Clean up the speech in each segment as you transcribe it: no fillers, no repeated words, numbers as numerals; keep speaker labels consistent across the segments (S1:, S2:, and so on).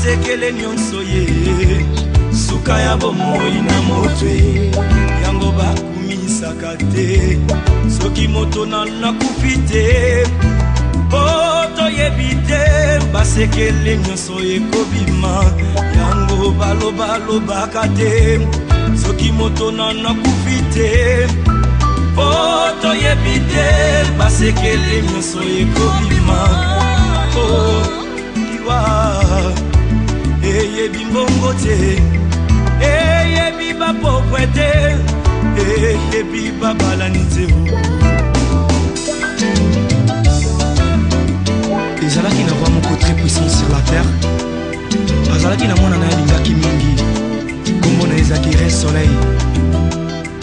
S1: basekele nyonso ye suka ya bomoi na motwe yango bakumisaka te soki moto nakufi te po toyebi te basekele nyonso ekobima yango balobaka te soki moto nakufi te po toyebi te basekele nyonso ekobima eyebi mbongo te eyebi bapokwe te eyebi babalani te ezalaki na roi moko très puissant sur la terre azalaki na mwana na ye alingaki mingi kombo na ezalaki re soleil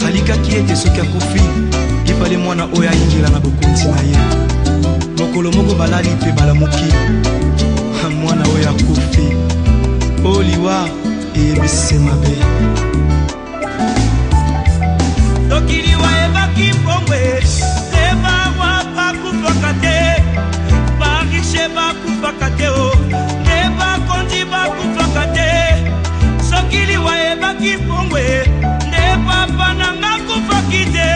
S1: alikaki ete soki akufi ipale mwana oyo ayingela na bokonzi na ye mokolo moko balali mpe balamuki mwana oyo akufi oliwa eyebisi mabe soki liwa ebaki mbongwe te barwa bakufaka te barishe bakufaka te te bakonzi bakufaka te soki liwa ebaki mbongwe nde papa nanga kufaki te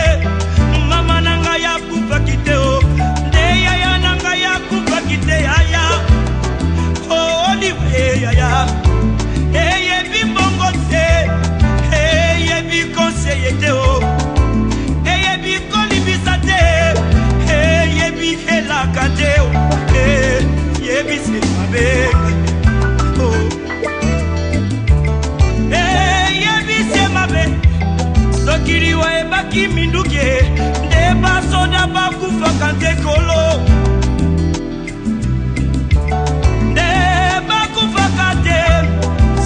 S1: mama nanga yakufaki te nde yaya nanga yakufaki te yaya yaya eyebi mbongo te eyebi konseye te eyebi kolibisa te eyebi helaka te eyebi semabe eyebi semabe soki liwa ebaki minduki nde basoda bakufaka nte kolo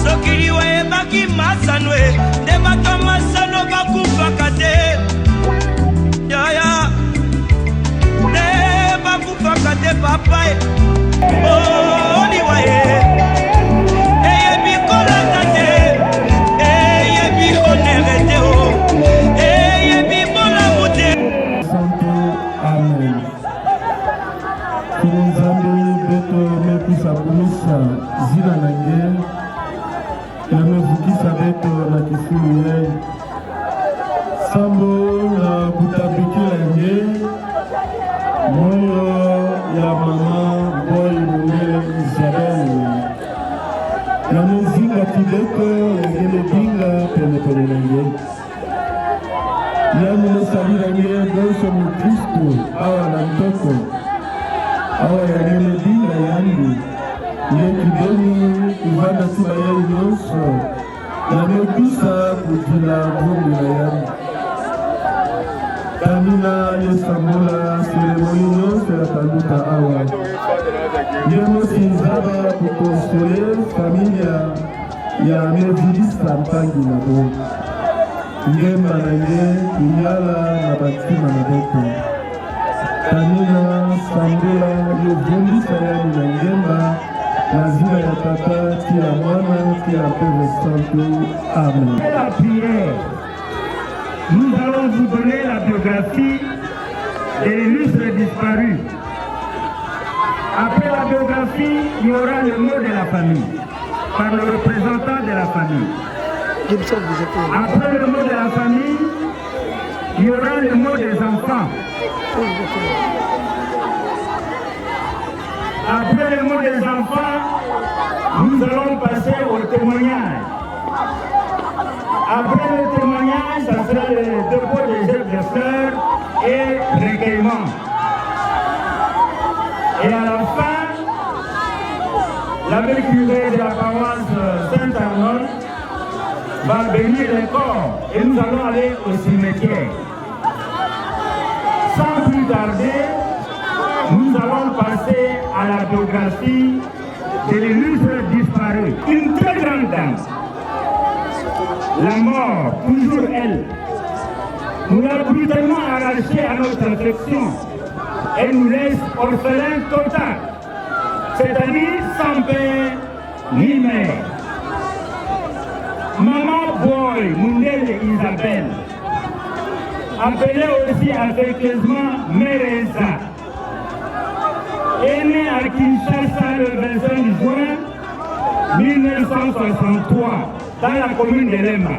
S1: soki liwa ebaki masanwe nde bato masano bakufaka te yaya nde bakufaka te papa liwa eyebi kolata te eyebi honere te eyebi bolamu te
S2: amen kunzambi beto mepisa kumisa zina na nge yamevukisa beto na kifulu ye sambo na kutabikila nge moyo ya mama boy mungele Isabel yamezinga kibeto ngele binga penepene na nge yamunesalira nge bonso mukristu awa na mtoko awa yangele binga yangu yekideni kuvanda sila yei nyonso yamekisa kujila vumbi na yamu kamina yesambola seremoni nyonso ya kanduta awa yemosinzaba kukonsole familia ya mevilisa mpangi na bo ngemba na nge kunyala na batima na boko kamina sambola yevumbisa yani na ngemba la zina ya tata, qui a mwana, qui a Père Santo. Amen.
S3: La prière, nous allons vous donner la biographie de l'illustre disparu. Après la biographie, il y aura le mot de la famille, par le représentant de la famille. Après le mot de la famille, il y aura le mot des enfants. Après le mot des enfants, nous allons passer au témoignage. Après le témoignage, ça sera le dépôt des œuvres de fleurs et recueillement. Et à la fin, l'abbé curé de la paroisse Saint-Arnold va bénir les corps et nous allons aller au cimetière. Sans plus tarder, nous allons passer à la biographie de l'illustre disparu. Une très grande dame. La mort, toujours elle, nous l'a brutalement arrachée à notre affection. Elle nous laisse orphelins total, c'est-à-dire sans père ni mère. Maman Boy, Mundele Isabelle, appelée aussi affectueusement Mereza, est née à Kinshasa le 25 juin 1963 dans la commune de Lemba.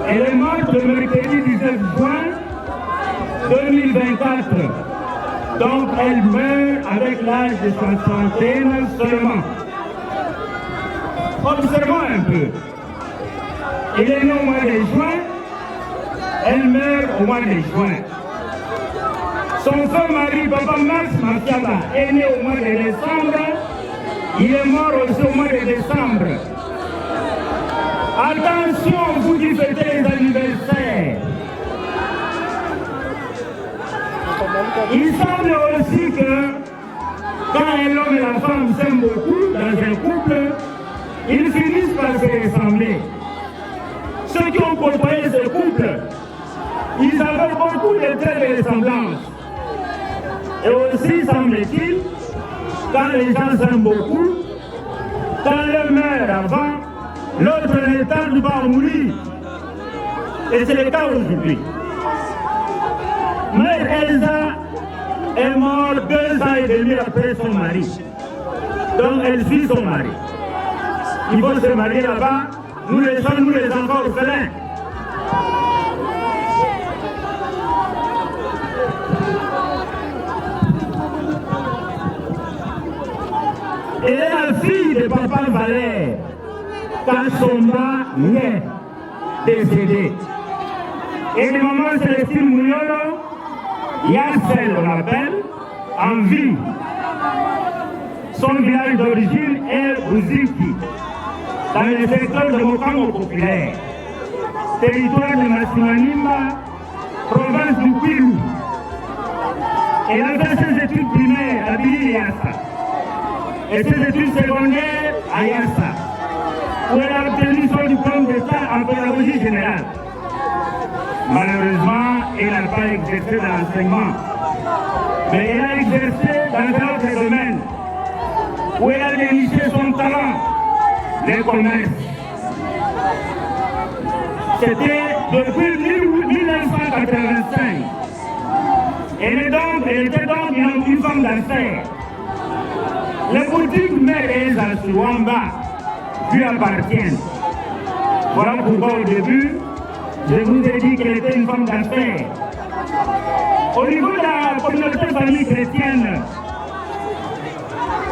S3: Elle est morte le mercredi 19 juin 2024. Donc elle meurt avec l'âge de 61 seulement. Observons un peu. Il est né au mois de juin, elle meurt au mois de juin. Son frère mari, Papa Max Mafiaba, est né au mois de décembre. Il est mort aussi au mois de décembre. Attention, vous qui fêtez les anniversaires. Il semble aussi que quand l'homme et la femme s'aiment beaucoup dans un couple, ils finissent par se ressembler. Ceux qui ont côtoyé ce couple, ils avaient beaucoup de traits de ressemblance. Et aussi, semble-t-il, quand les gens s'aiment beaucoup, quand l'un meurt avant, l'autre ne tarde pas à mourir. Et c'est le cas aujourd'hui. Mère Elsa est morte 2 ans et demi après son mari. Donc elle suit son mari. Il faut se marier là-bas, nous les enfants orphelins. Elle est la fille de Papa Valère, Kassomba Nye, décédé. Et de maman Célestine Mouyolo, Yassel on l'appelle, en vie. Son village d'origine est Bouziki, dans le secteur de Mokango populaire, territoire de Massimanimba, province du Kwilu. Elle a fait ses études primaires à Bili Yassa et ses études secondaires à Yassa, où elle a obtenu son diplôme d'État en pédagogie générale. Malheureusement, elle n'a pas exercé dans l'enseignement, mais elle a exercé dans un autre domaine, où elle a déniché son talent, le commerce. C'était depuis 1985. Elle était donc une femme d'affaires. Les boutiques Mère Elsa sur Wamba lui appartiennent. Voilà pourquoi au début, je vous ai dit qu'elle était une femme d'affaires. Au niveau de la communauté famille chrétienne,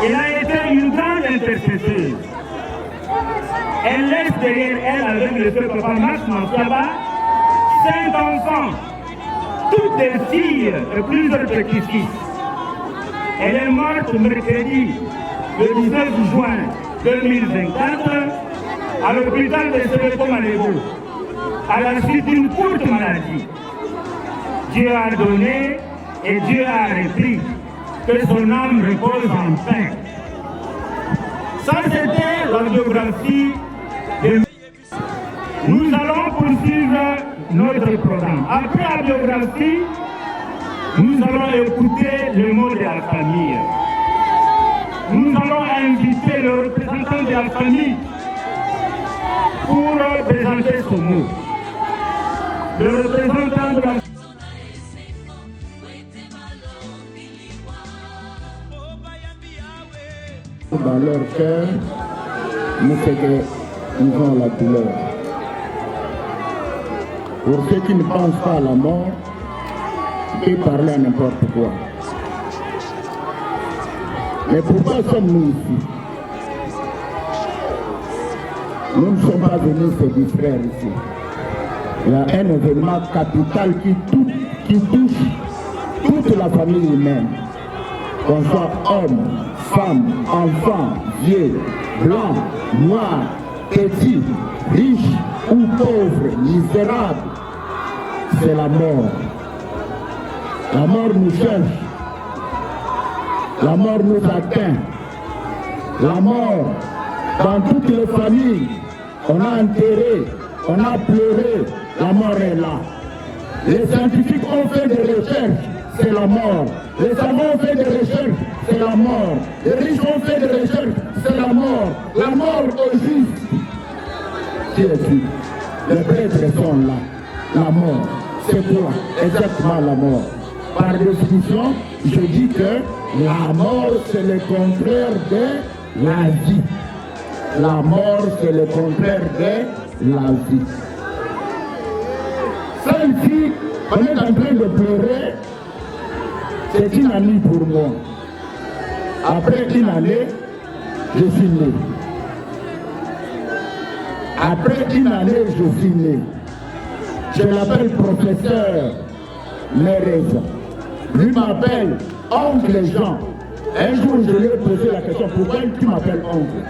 S3: elle a été une grande intercesseuse. Elle laisse derrière elle, avec le feu Papa Max Mafiaba, 5 enfants, toutes des filles et plusieurs petits-fils. Elle est morte mercredi, le 19 juin 2024, à l'hôpital de Soweto Malebo, à la suite d'une courte maladie. Dieu a donné et Dieu a repris. Que son âme repose en paix. Ça, c'était la biographie de... Nous allons poursuivre notre programme. Après la biographie, nous allons écouter le mot de la famille. Nous allons inviter le représentant de la famille pour présenter ce mot. Le représentant de la famille.
S4: Dans leur cœur, nous avons la douleur. Pour ceux qui ne pensent pas à la mort, ils peuvent parler à n'importe quoi. Mais pourquoi sommes-nous ici? Nous ne sommes pas venus se distraire ici. Il y a un événement capital qui touche toute la famille humaine. Qu'on soit homme, femme, enfant, vieux, blanc, noir, petit, riche ou pauvre, misérable, c'est la mort. La mort nous cherche. La mort nous atteint. La mort, dans toutes les familles, on a enterré, on a pleuré, la mort est là. Les scientifiques ont fait des recherches, c'est la mort. Les savants ont fait des recherches, c'est la mort. Les riches ont fait des recherches, c'est la mort. La mort au juste. Qui est-il? Les prêtres sont là. La mort, c'est quoi exactement la mort? Par définition, je dis que la mort, c'est le contraire de la vie. La mort, c'est le contraire de la vie. Celle-ci, on est en train de pleurer, c'est une amie pour moi. Après une année, je suis né. Après une année, je suis né. Je l'appelle professeur Mereza. Lui m'appelle oncle Jean. Un jour, je lui ai posé la question, pourquoi tu m'appelles oncle?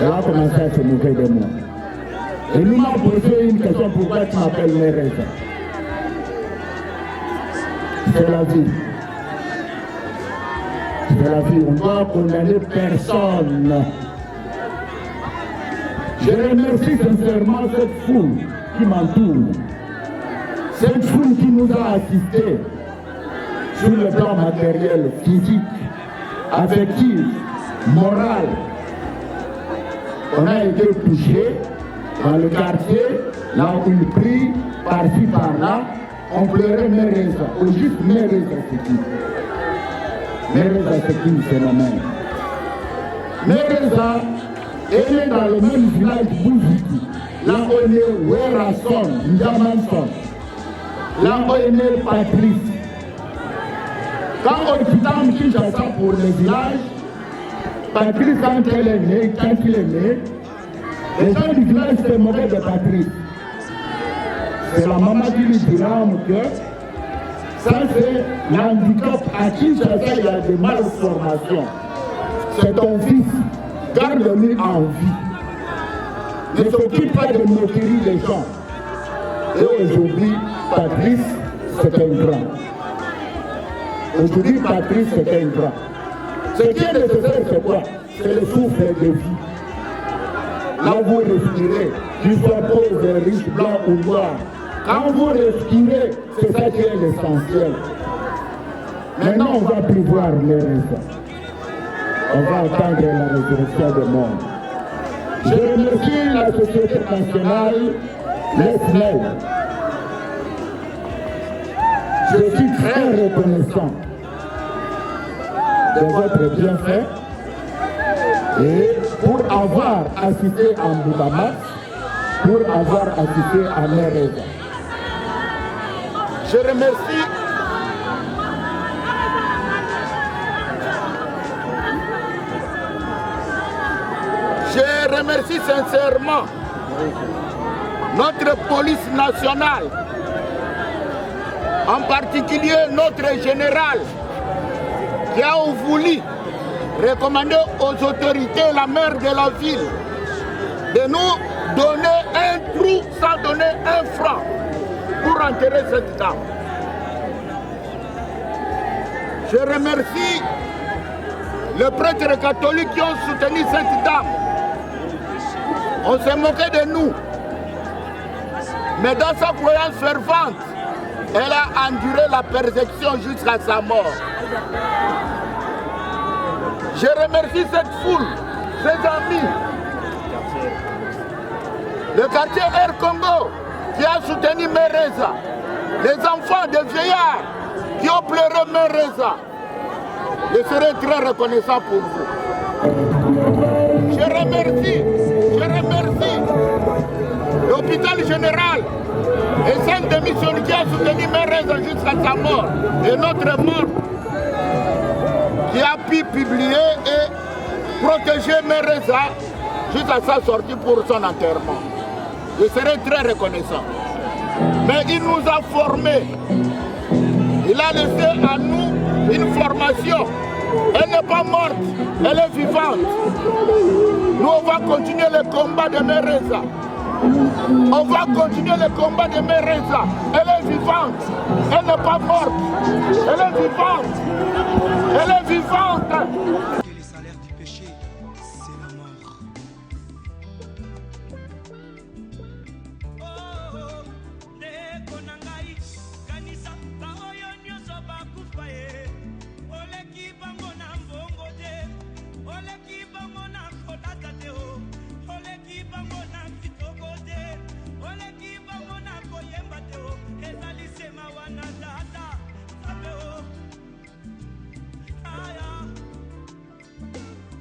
S4: Elle a commencé à se moquer de moi. Et lui m'a posé une question, pourquoi tu m'appelles Mereza? C'est la vie. C'est la vie. On ne doit condamner personne. Je remercie sincèrement cette foule qui m'entoure. Cette foule qui nous a assistés sur le plan matériel, physique, affectif, moral. On a été touchés dans le quartier, là où il prie, par-ci, par-là. On pleurait Mereza, ou juste Mereza c'est qui? Mereza c'est qui c'est ma mère? Mereza est né dans le même village Bouziki, là où est né Werason, Ndiamanson, là où est né Patrice. Quand on quitte Kinshasa pour le village, Patrice quand il est né, les gens du village se moquaient de Patrice. C'est la maman qui lui dira que ça c'est l'handicap à Kinshasa, il y a des malformations. C'est ton fils, garde-le en vie. Ne s'occupe pas de moquerie des gens. Et aujourd'hui, Patrice, c'est un grand. Aujourd'hui, Patrice, c'est un grand. Ce qui est nécessaire, c'est quoi? C'est le souffle de vie. Là où vous respirez, qu'il soit pauvre, riche, blanc ou noir. Quand vous respirez, c'est ça qui est l'essentiel. Maintenant, on va plus voir les raisons. On va attendre la résurrection des morts. Je remercie la Société nationale, les SNEL. Je suis très reconnaissant de votre bienfait et pour avoir assisté à Mboudamas, pour avoir assisté à Mereza. Je remercie sincèrement notre police nationale, en particulier notre général, qui a voulu recommander aux autorités, la maire de la ville, de nous donner un trou sans donner un franc pour enterrer cette dame. Je remercie les prêtres catholiques qui ont soutenu cette dame. On s'est moqué de nous. Mais dans sa croyance fervente, elle a enduré la persécution jusqu'à sa mort. Je remercie cette foule, ses amis, le quartier Air Congo qui a soutenu Mereza, les enfants des vieillards qui ont pleuré Mereza. Je serai très reconnaissant pour vous. Je remercie l'hôpital général et Sainte de Mission qui a soutenu Mereza jusqu'à sa mort et notre mort qui a pu publier et protéger Mereza jusqu'à sa sortie pour son enterrement. Je serai très reconnaissant. Mais il nous a formés. Il a laissé à nous une formation. Elle n'est pas morte, elle est vivante. Nous, on va continuer le combat de Mereza. On va continuer le combat de Mereza. Elle est vivante. Elle n'est pas morte. Elle est vivante. Elle est vivante.
S1: Les salaires du péché, c'est la mort.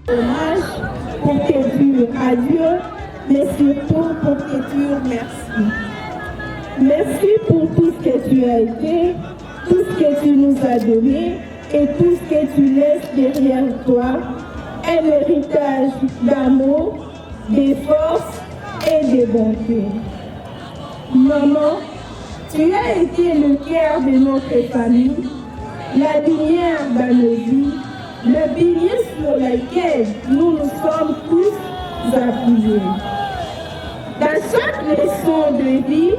S5: Hommage pour te dire adieu, mais surtout pour te dire merci. Merci pour tout ce que tu as été, tout ce que tu nous as donné et tout ce que tu laisses derrière toi. Un héritage d'amour, de force et de bonté. Maman, tu as été le cœur de notre famille, la lumière dans nos vies, le pilier sur lequel nous nous sommes tous appuyés. Dans chaque leçon de vie,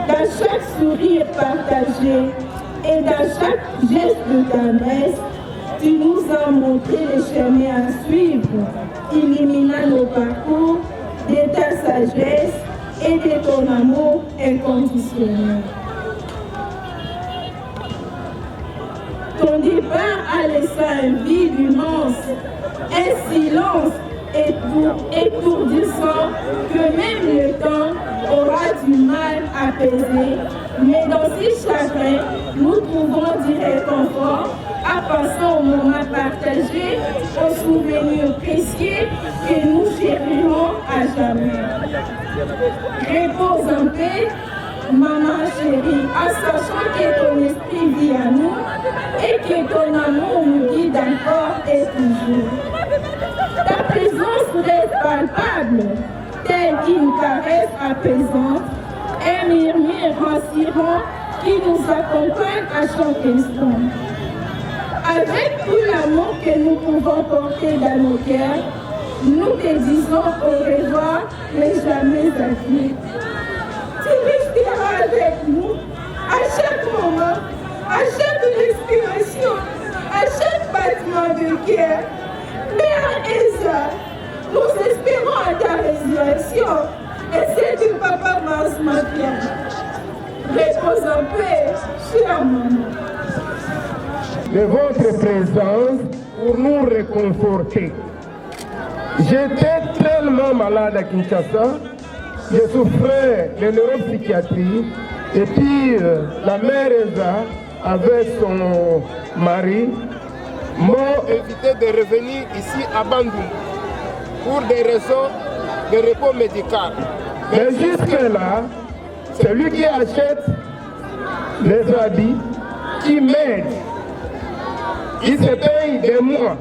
S5: dans chaque sourire partagé et dans chaque geste de tendresse, tu nous as montré le chemin à suivre, illuminant nos parcours de ta sagesse et de ton amour inconditionnel. Ton départ a laissé un vide immense, un silence étourdissant que même le temps aura du mal à apaiser. Mais dans ces chagrins, nous trouvons du réconfort en passant au moment partagé, aux souvenirs précieux que nous chérirons à jamais. Repose en paix, maman chérie, en sachant que ton esprit vit à nous et que ton amour nous guide encore et toujours. Ta présence reste palpable, telle qu'une caresse apaisante, un murmure rassurant qui nous accompagne à chaque instant. Avec tout l'amour que nous pouvons porter dans nos cœurs, nous te disons au revoir, mais jamais adieu. Tu resteras avec nous à chaque moment, à chaque respiration, à chaque battement de cœur. Mère Esa, nous espérons à ta résurrection et celle de Papa Mars Mafia. Repose en paix, chère maman.
S4: De votre présence pour nous réconforter. J'étais tellement malade à Kinshasa, je souffrais de neuropsychiatrie et puis la mère Esa avec son mari m'ont invité de revenir ici à Bandung pour des raisons de repos médical. Mais jusque-là, c'est lui qui achète les habits, qui m'aide. Il se paye de moi.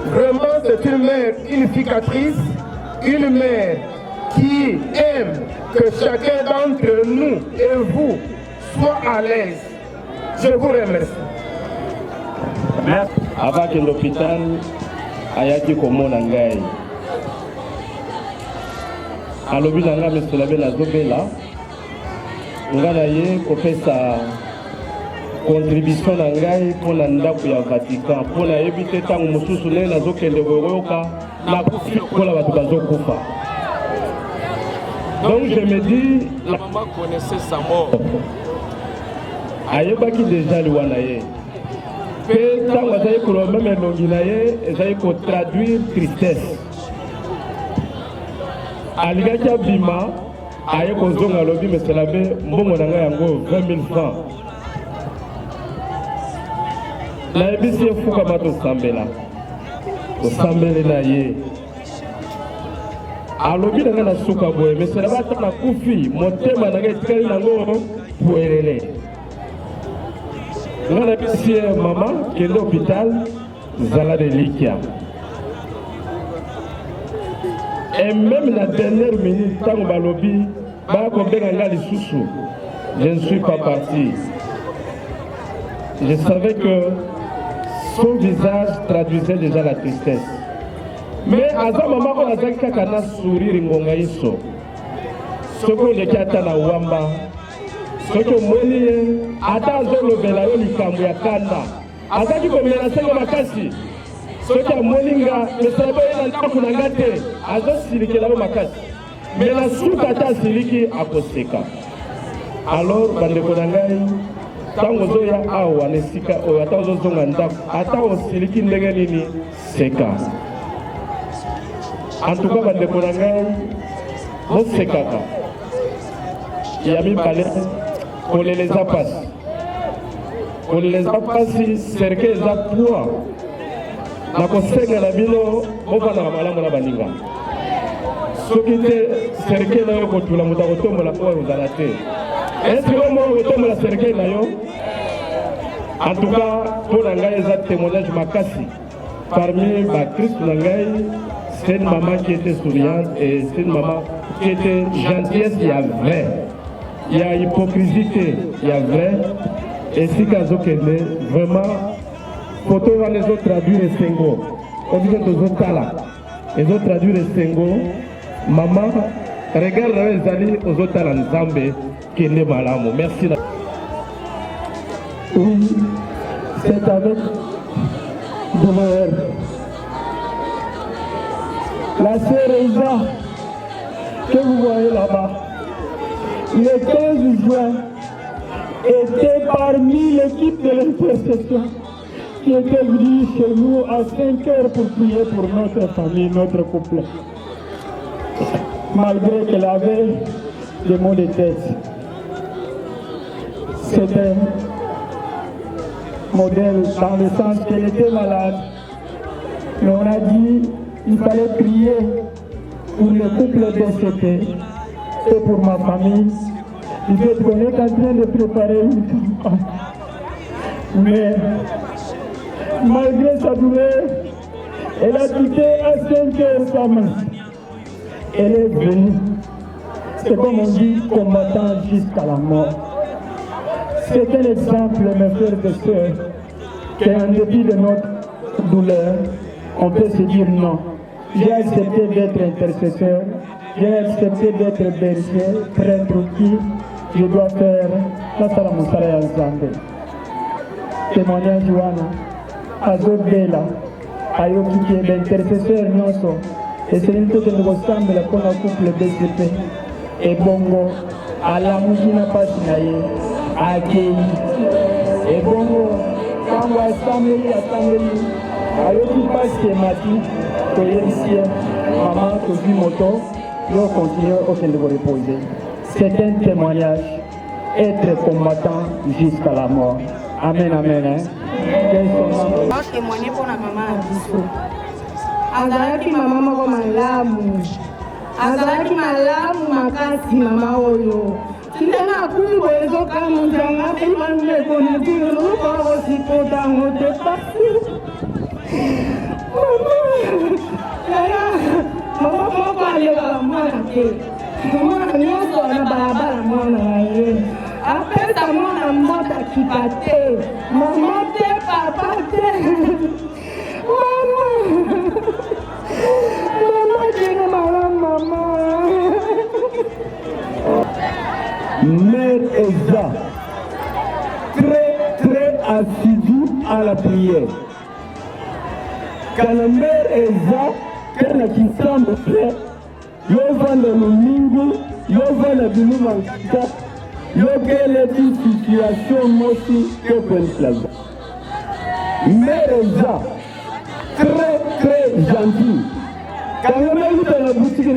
S4: Vraiment, c'est une mère unificatrice, une mère qui aime que chacun d'entre nous et vous soit à l'aise. Je vous remercie.
S3: Merci.
S6: Avant que l'hôpital ayaki komona ngai alobi na ngai meselabe nazobela nga na ye kopesa contribution na ngai mpona ndako ya Vatican mpona yebi te ntango mosusu nde nazokende koyoka nakufi mpona bato bazokufa. Donc je me dis la maman connaissait sa mort. Ayebaki déjà liwa na ye. Pe ntango azali koloba meme elongi na ye ezali kotraduire tristesse. Alingaki abima aye kozonga alobi meselabe mbongo na ngai yango 20 000 francs. Nayebisi efukama tosambela tosambele na ye alobi na ngai na suka boye meselabe ata nakufi motema na ngai etikali nango pwelele. Nga nayebisi ye mama kende hôpital zala reliquia. Et même la dernière minute ntango balobi bakobenga nga lisusu je ne suis pas parti. Je savais que son visage traduisait déjà la tristesse. Mais aza mama ko azaki kaka na sourire ngonga iso. Soki oleki ata na wamba soki omoni ye ata azolobela yo likambo ya kanda azaki komela sengo makasi. Soki amoni nga meselabe ye na ndako na nga te azosilikela yo makasi. Me na suka ata asiliki akoseka. Alors bandeko na ngai ntango ozoya awa na esika oyo ata ozozonga ndako ata osiliki ndenge nini seka. En tout cas bandeko na ngai bosekaka ya mibale kolela eza pasi kolela eza pasi serke eza poids nakosenga na bino bovandaka malamu na baninga soki te serikali na yo kotula moto akotombola oyo ozala te eske omo otombola serikali na yo. En tout cas mpo na ngai eza témoignage makasi parmi bakristu na ngai. C'est une maman qui était souriante et c'est une maman qui était gentillesse, il y a vrai. Il y a hypocrisie, il y a vrai. Et si Kazo Kene, vraiment, photo va les autres traduire les sengo. On dit que les autres là. Les autres traduire les sengo. Maman, regarde les amis aux autres là, Nzambe, qui est né malamo. Merci.
S2: Oui, c'est avec douleur. La sœur Eza, que vous voyez là-bas, le 15 juin, était parmi l'équipe de l'intercession qui était venue chez nous à 5 heures pour prier pour notre famille, notre couple. Malgré qu'elle avait des maux de tête. C'était modèle dans le sens qu'elle était malade. Mais on a dit il fallait prier pour le couple décédé et pour ma famille. Il fait qu'on est en train de préparer une campagne. Mais malgré sa douleur, elle a quitté à 5 heures sa main. Elle est venue. C'est comme on dit, combattant jusqu'à la mort. C'est un exemple, mes frères et sœurs, qu'en dépit de notre douleur, on peut se dire non. J'ai accepté d'être intercesseur, j'ai accepté d'être berger, prêtre qui je dois faire la salamoussara ensemble. Témoignage Joana, Azo Bela, Ayoki qui est l'intercesseur Nyonso, et c'est une toute ensemble pour le couple BCP, et Bongo, à la Moukina Pasinaye, à Kei, et Bongo, quand on assemblée, Ayoki Passe Mati, maman, Tobi Moto, je continue au de vous reposer. C'est un témoignage, être combattant jusqu'à la mort. Amen, amen. Hein?
S7: Je témoigner pour la maman Abisso. Azalaki maman moko malamu. Azalaki malamu makasi mama oyo. Tinena kungo ezoka munjanga imane koneti ruko osipota ngote pasi. Mama moko aleka mwana te. Mwana nyonso na balabala mwana na ye. Apesa mwana mbota kipa te. Mama te, papa te. Mama. Mama tiene mala mama.
S2: Mère Eza, très assidue à la prière. Quand la mère Eza, quand la kisamba fait, yo vanda lumingu, yo vanda bilumanga, yo quelle est une situation mosi que peut plaza. Mère Eza, très gentille. Quand la mère est dans la boutique,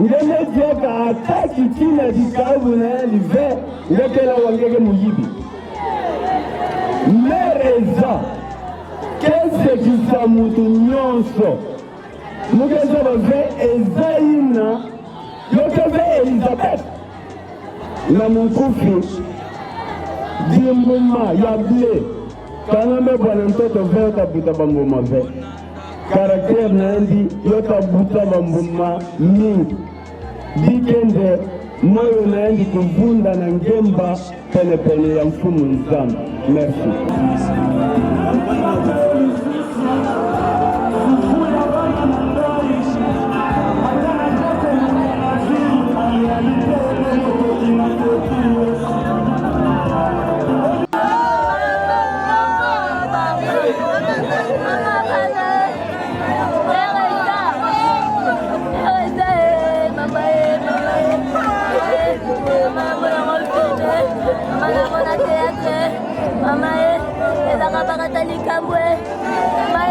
S2: ndeme jeka ataki china dikabu na live lekela wangege muyibi mereza kese kisa mutu nyonso mugeza bave ezaina yokeve Elizabeth na munkufi dimbuma ya ble kanambe bwana mtoto veta buta bambuma ve caractère nandi yota buta bambuma mingi bikende moyo nandi kuvunda na ngemba pene ya mfumu Nzambe. Merci.
S8: Mama, eza kabaka tali kambwe. Mama,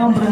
S2: membre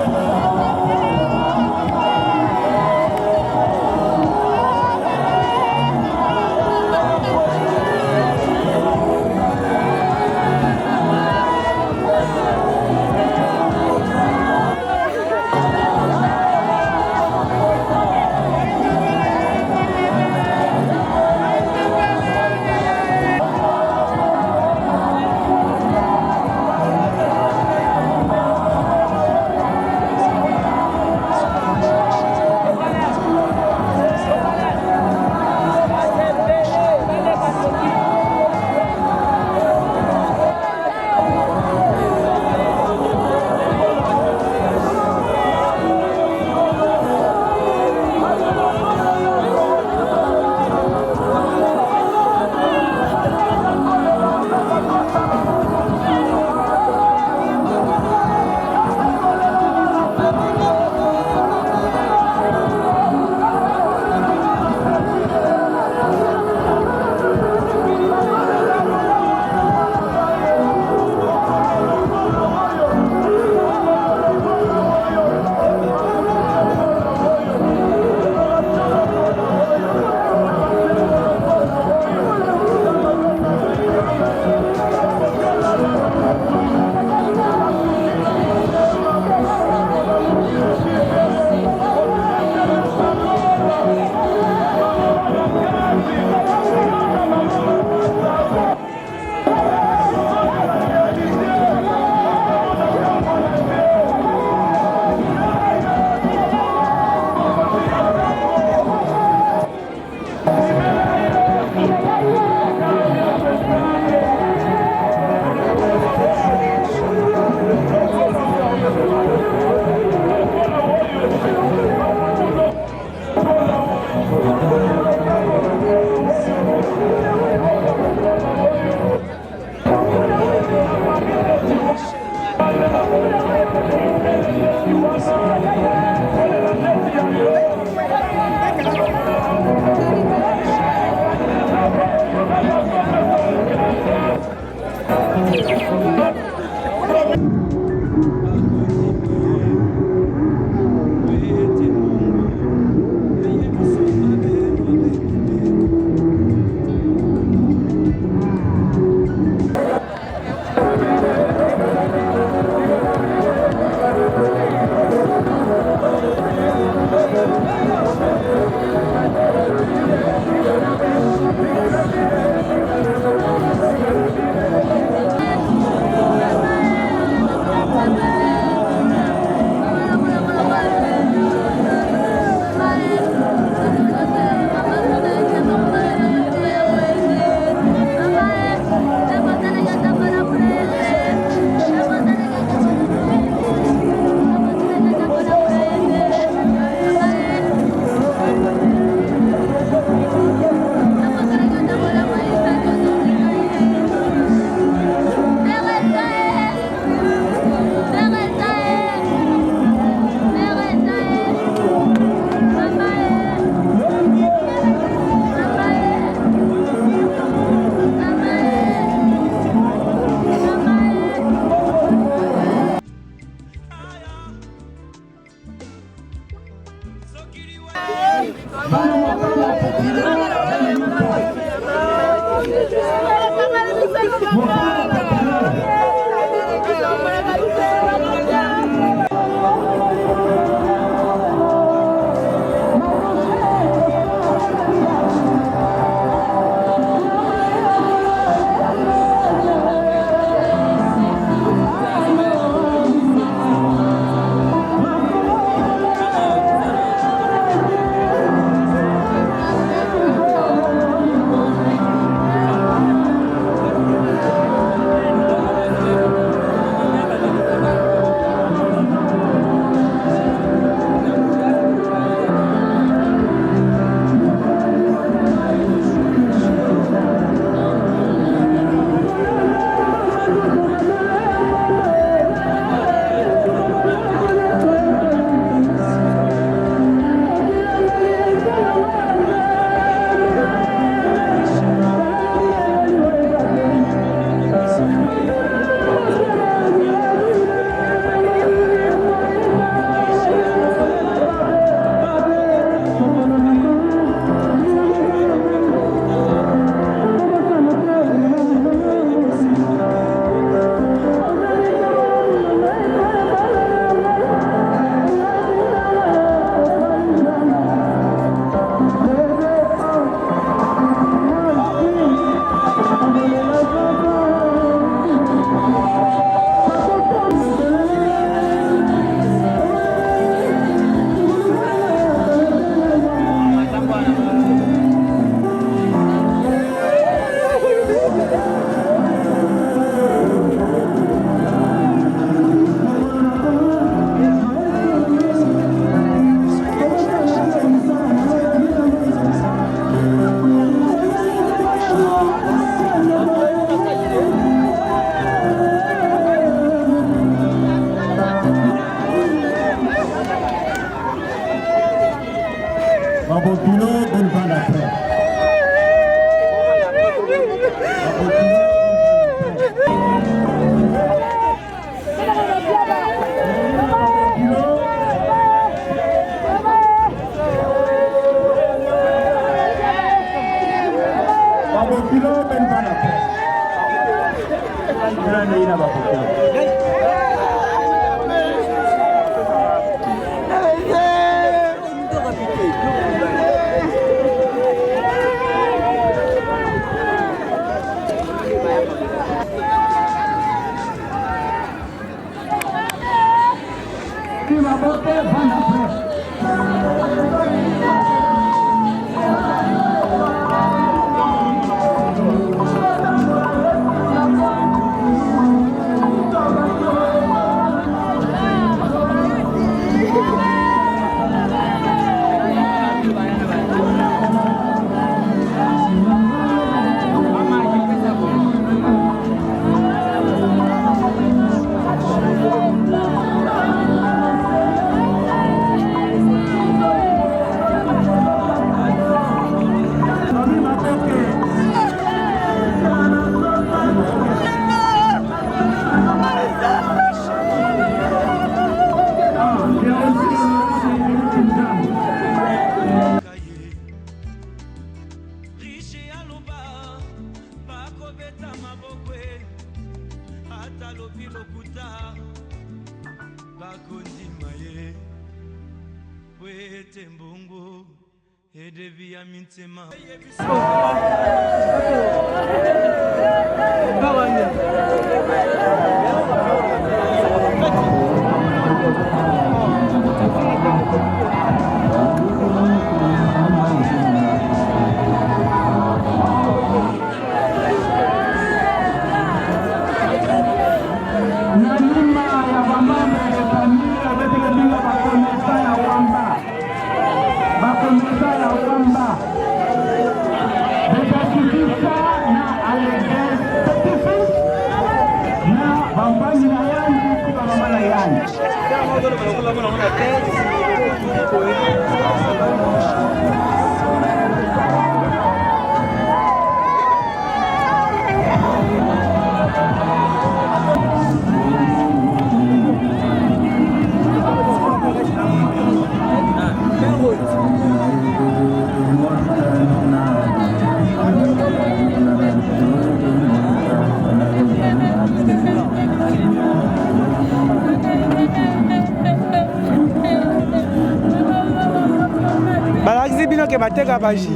S8: Merci.
S1: ke bateka baji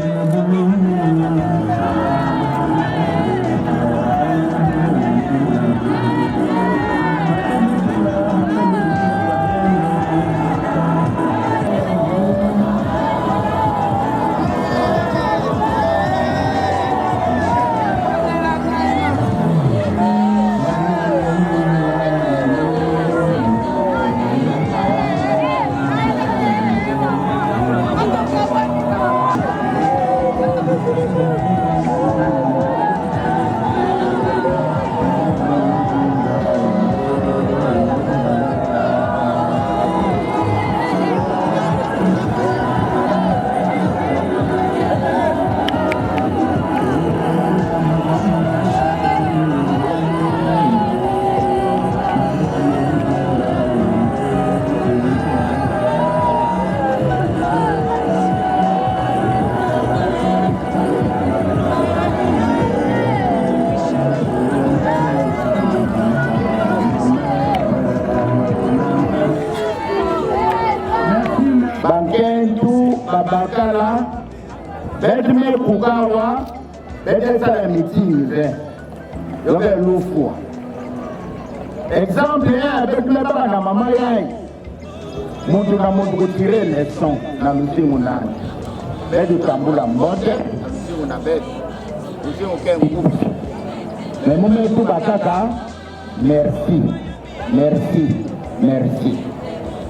S4: Babakala, Bedme Kukawa, Bedesala meeting, Yoga Lufua. Exemple, avec le bana, maman Yang, Montu na Montu tirer les sons dans le Timonani. Bedu Kambula Mbote, Timona Bed, nous avons groupe. Mais mon mec Bakaka, merci, merci, merci.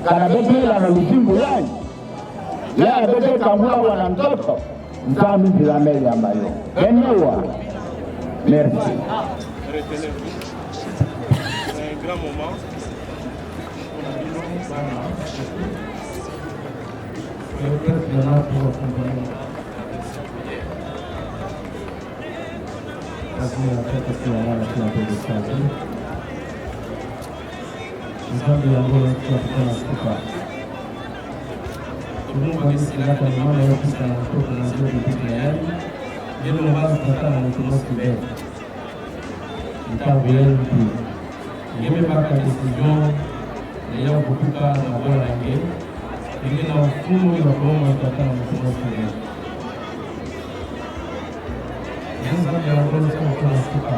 S4: Kanabete la Lutimboulani. Là, bébé Kambula wana mtoto mzami bila meli ya mayo. Benewa. Merci.
S6: C'est un grand moment. Mungu alisema kwa maana yote sana kutoka na ndio kitu gani ndio mwanzo tutana na kimosi mbele nitabu yetu nimepata decision leo kutoka na bora yake ingine na mfumo wa kuomba tutana na kimosi mbele yanza ya roho sana kwa sifa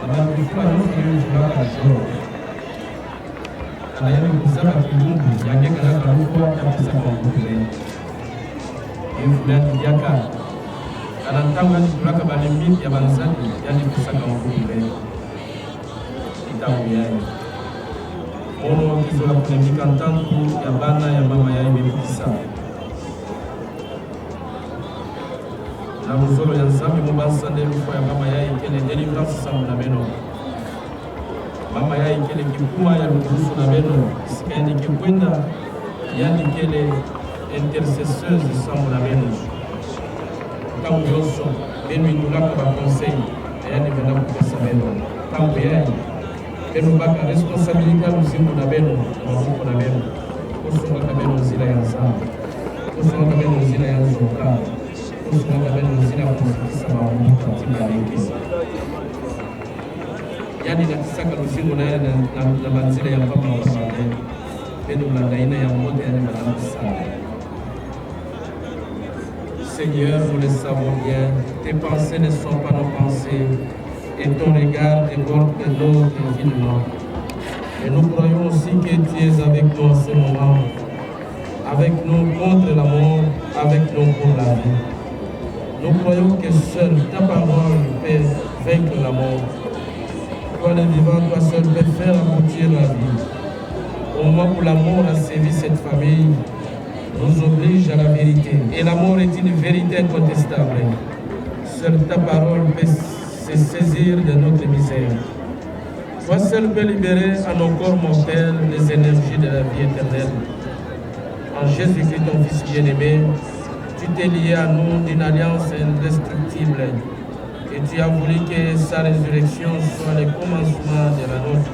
S6: na kwa nusu ni baraka zote ayami kusaka kimungu yangeka na karuko katika kompyuta influence yaka anatanga ni kuraka bale mimi ya banzani yani kusaka kompyuta itabu yaani ono kizola kunemika tantu ya bana ya mama ya imekisa na mzolo ya nzambi mubasa ndelo ya mama ya ikele deliverance samu na meno mama ya ikele kipuma ya ruhusu na beno sikeni kikwenda yani kele intercesseuse samu na beno kama yoso beno inulaka ba conseil yani benda kupesa beno kama yeye beno baka responsabilité lusimu na beno na mabuko na beno kusunga ka beno zila ya nzambi kusunga ka beno zila ya nzoka kusunga ka beno zila ya kusikisa mabuko katika ikisa yani na kisaka lusingo na yana na manzila ya papa wa papa pendo na daina ya mmoja yani madame sana. Seigneur, nous le savons bien, tes pensées ne sont pas nos pensées et ton regard déborde de l'autre infiniment. Et nous croyons aussi que tu es avec nous en ce moment, avec nous contre la mort, avec nous pour la vie. Nous croyons que seule ta parole peut vaincre la mort. Toi le vivant, toi seul peux faire aboutir la vie. Au moment où la mort a sévi cette famille, nous oblige à la vérité. Et la mort est une vérité incontestable. Seule ta parole peut se saisir de notre misère. Toi seul peux libérer à nos corps mortels les énergies de la vie éternelle. En Jésus-Christ, ton Fils bien-aimé, tu t'es lié à nous d'une alliance indestructible. Et tu as voulu que sa résurrection soit le commencement de la nôtre.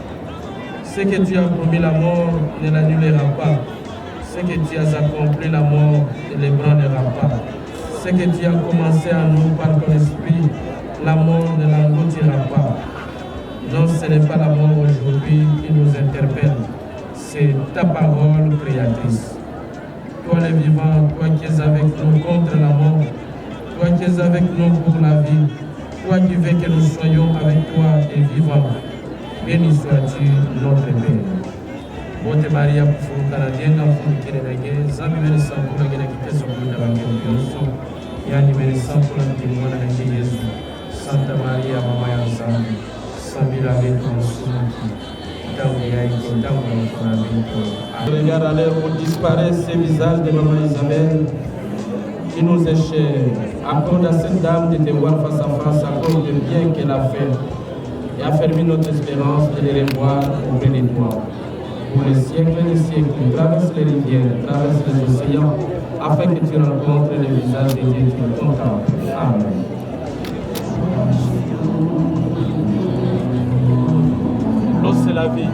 S6: Ce que tu as promis la mort ne l'annulera pas. Ce que tu as accompli la mort ne l'ébranlera pas. Ce que tu as commencé à nous par ton esprit, la mort ne l'engloutira pas. Non, ce n'est pas la mort aujourd'hui qui nous interpelle, c'est ta parole créatrice.
S8: toi le vivant, toi qui es avec nous contre la mort, toi qui es avec nous pour la vie, toi qui veux que nous soyons avec toi et vivants. Béni sois-tu, notre Père. Monte Maria, pour Canadien, pour le Kénénagé, Zami Mélissa, pour la Guinée-Guité, sur le Tabango, Yani Mélissa, pour la Guinée-Guité, Jésus, Santa Maria, Mama Yazami, Samira Beto, Sunaki,
S9: Regarde à l'heure où disparaissent ces visages de Maman Isabelle, qui nous est chère. Accorde à cette dame de te voir face à face à cause du bien qu'elle a fait et affermit notre espérance de les revoir auprès de toi. Pour les siècles des siècles, traverse les rivières, traverse les océans, afin que tu rencontres le visage de Dieu qui ton temple. Amen. L'eau, c'est la vie.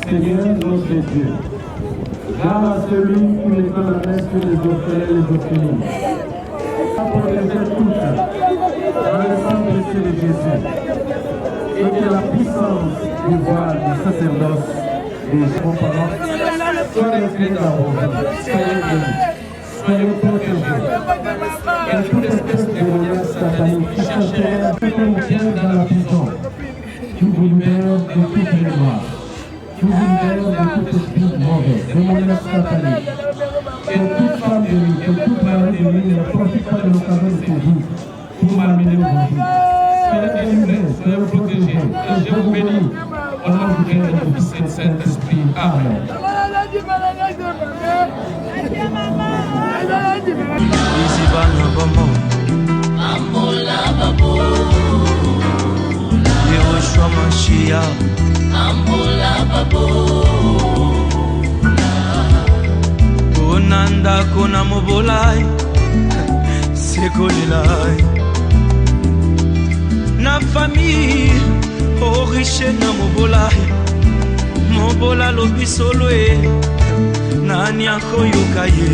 S2: Seigneur notre Dieu, grâce à celui qui met dans la main sur les orphelins et les orphelines, pour les aider toutes dans le sang précieux de Jésus, et que la puissance du voile du sacerdoce des grands-parents soit reflétée dans vos vies. Soyez bénis, soyez protégés, et toute espèce de démoniaque satanique qui chercherait à faire dans la prison, tu vous libères de toutes les lois. Tu vous libères de tout esprit mauvais, démoniaque satanique. Que toute femme de nuit, que toute mari de nuit ne profite pas de l'occasion de ces jours pour malmener vos vies. Soyez délivrés, soyez protégés. Et je vous bénis au nom du Père et du Fils et du Saint-Esprit. Amen.
S1: Yehoshua Mashiach Ambola babo Konanda kona mobolai Sekolilai Na famille Oriche na mobolai Mobola lobi soloe Nani akoyoka ye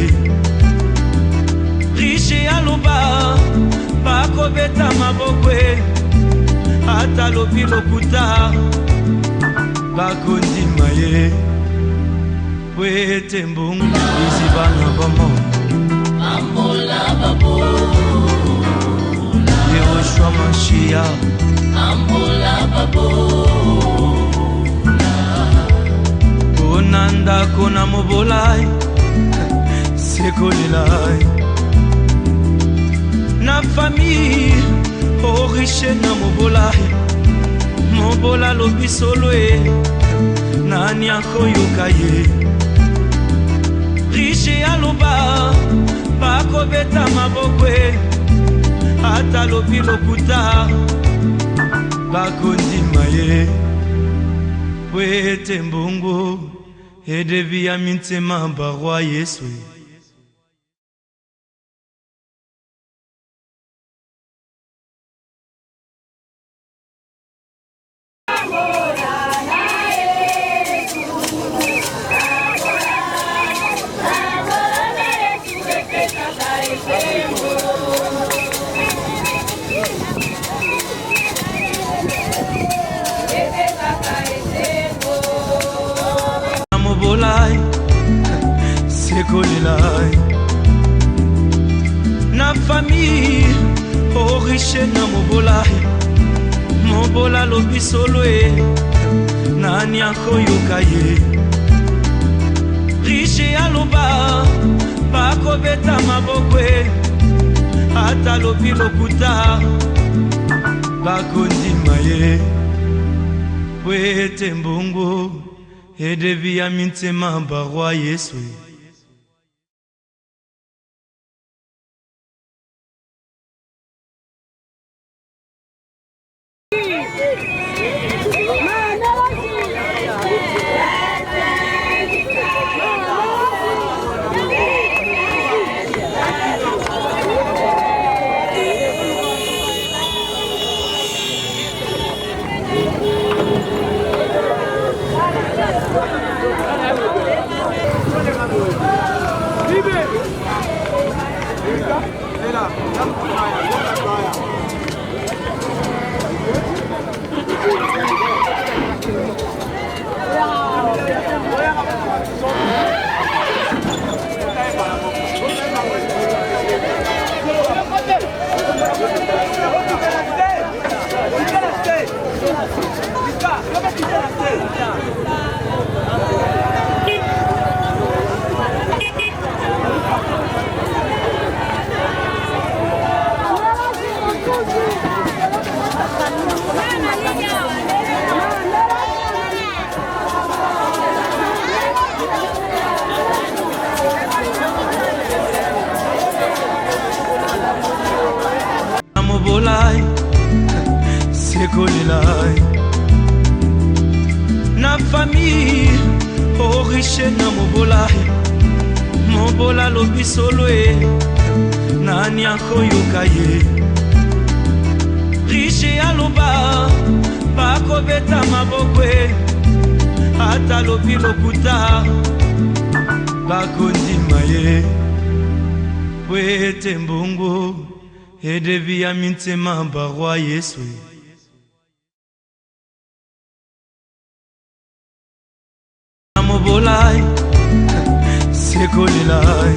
S1: Riche aloba Bako beta mabokwe Ata lobi lokuta Bakondima ye Wete mbungu Izibana bamo Ambola babo Yehoshua Mashiach Ambola babo Konanda kona mobolai Sekolilai Na famille Oriche na mobolai Mobola lobi soloe Nani akoyoka ye Riche aloba Bako beta mabokwe Ata lobi lokuta Bakondima ye Wete mbungu Edevi ya mintema barwa Yesu riche na mobola mobola lobi solo nani akoyoka ye riche aloba bakobeta maboko ata lobi lokuta bakondima ye wete mbongo edevi ya mintema barwa Yesu. Na famille au riche na mobola lobi solo nani akoyoka ye riche aloba bakobeta maboko ata lobi lokuta bakondima ye wete mbongo edevi ya mintema barwa Yesu. Mobolai sekolelai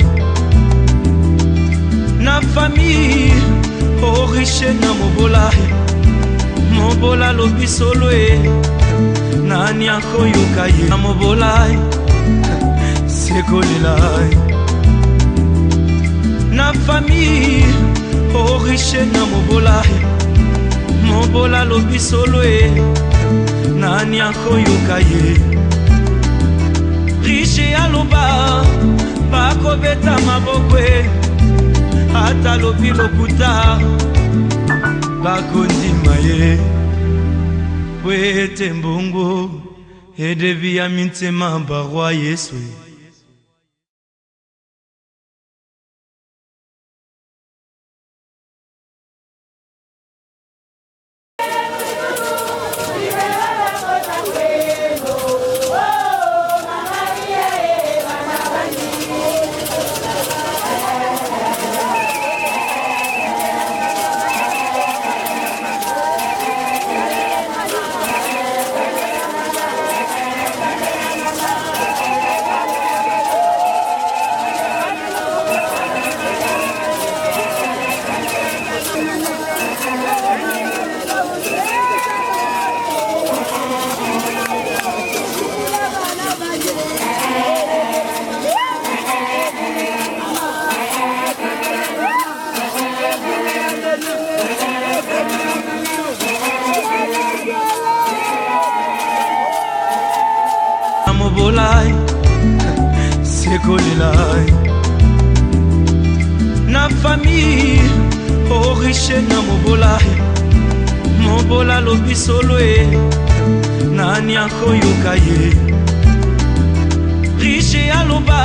S1: na famille au riche na mobola lobi solo nani akoyoka ye mobolai sekolelai na famille au riche na mobola lobi solo nani akoyoka ye riche aloba bakobeta maboko ata lobi lokuta bakondima ye wete mbongo edevi ya mintema barwa Yesu. Mobolai sekolelai na famille au riche na mobola lobi solo nani akoyoka ye riche aloba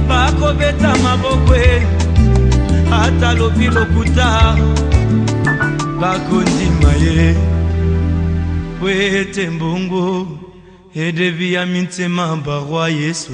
S1: bakobeta maboko ata lobi lokuta bakondima ye wete mbongo edevi ya mintema barwa Yesu.